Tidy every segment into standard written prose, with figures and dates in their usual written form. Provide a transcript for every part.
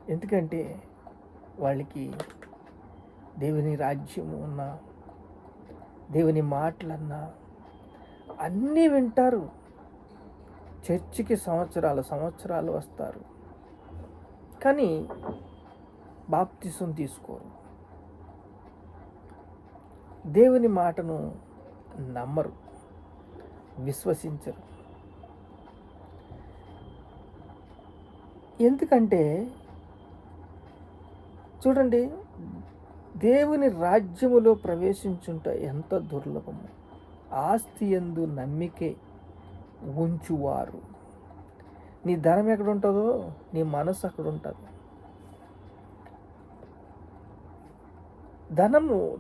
ఎందుకంటే వాళ్ళకి దేవుని రాజ్యము ఉన్న దేవుని మాటలన్నా అన్నీ వింటారు. చర్చికి సంవత్సరాలు వస్తారు, కానీ బాప్తిసం తీసుకోరు. దేవుని మాటను నమ్మరు, విశ్వసించరు. ఎందుకంటే చూడండి, దేవుని రాజ్యములో ప్రవేశించుట ఎంత దుర్లభము. ఆస్తి యందు నమ్మికే ఉంచువారు. నీ ధనం ఎక్కడ ఉంటుందో నీ మనసు అక్కడ ఉంటుంది.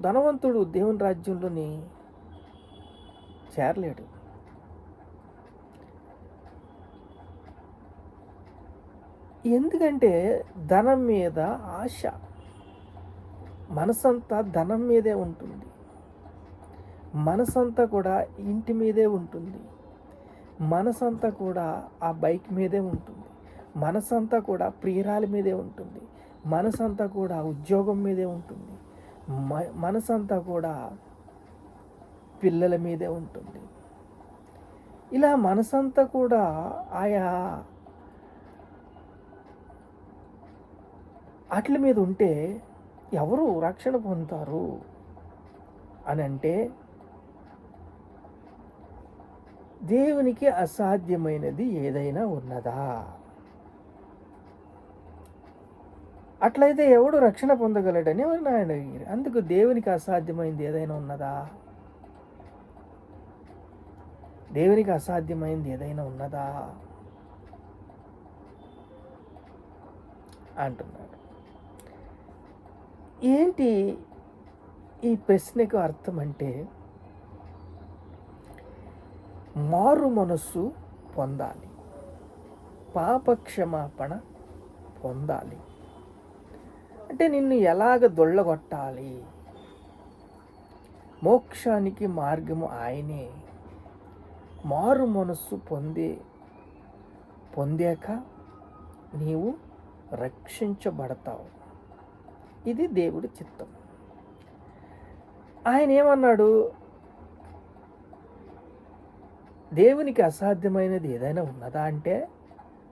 ధనవంతుడు దేవుని రాజ్యంలోని చేరలేడు. ఎందుకంటే ధనం మీద ఆశ, మనసంతా ధనం మీదే ఉంటుంది. మనసంతా కూడా ఇంటి మీదే ఉంటుంది. మనసంతా కూడా ఆ బైక్ మీదే ఉంటుంది. మనసంతా కూడా ప్రియురాలి మీదే ఉంటుంది. మనసంతా కూడా ఉద్యోగం మీదే ఉంటుంది. మనసంతా కూడా పిల్లల మీదే ఉంటుంది. ఇలా మనసంతా కూడా ఆయా వాటి మీద ఉంటే ఎవరు రక్షణ పొందుతారు అని అంటే, దేవునికి అసాధ్యమైనది ఏదైనా ఉన్నదా? అట్లయితే ఎవడు రక్షణ పొందగలడని ఆయన అడిగారు. అందుకు దేవునికి అసాధ్యమైంది ఏదైనా ఉన్నదా? దేవునికి అసాధ్యమైంది ఏదైనా ఉన్నదా అంటున్నాడు. ఏంటి ఈ ప్రశ్నకు అర్థం అంటే, మారు మనస్సు పొందాలి, పాపక్షమాపణ పొందాలి. అంటే నిన్ను ఎలాగ దొళ్ళగొట్టాలి? మోక్షానికి మార్గము ఆయనే. మారు మనస్సు పొందాక నీవు రక్షించబడతావు. ఇది దేవుడి చిత్తం. ఆయన ఏమన్నాడు? దేవునికి అసాధ్యమైనది ఏదైనా ఉన్నదా అంటే,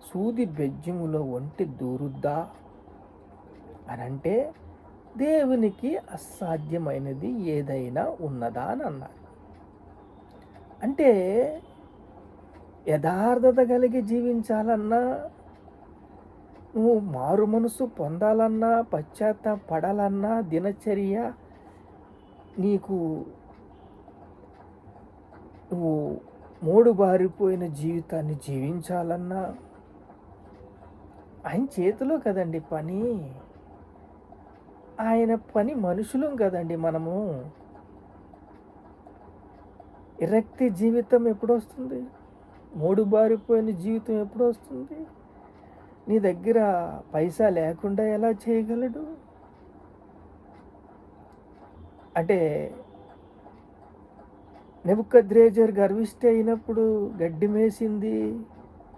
సూది బెజ్జములో ఒంటి దూరుద్దా అని అంటే, దేవునికి అసాధ్యమైనది ఏదైనా ఉన్నదా అని అన్నాడు. అంటే యథార్థత కలిగి జీవించాలన్నా, నువ్వు మారు మనసు పొందాలన్నా, పశ్చాత్తాపడాలన్నా, దినచర్య నీకు నువ్వు మూడుబారిపోయిన జీవితాన్ని జీవించాలన్నా ఆయన చేతిలో కదండి పని. ఆయన పని మనుషులం కదండి మనము. విరక్తి జీవితం ఎప్పుడు వస్తుంది? మూడుబారిపోయిన జీవితం ఎప్పుడు వస్తుంది? నీ దగ్గర పైసా లేకుండా ఎలా చేయగలడు? అంటే నెబుకద్రేజర్ గర్విష్టి అయినప్పుడు గడ్డి మేసింది,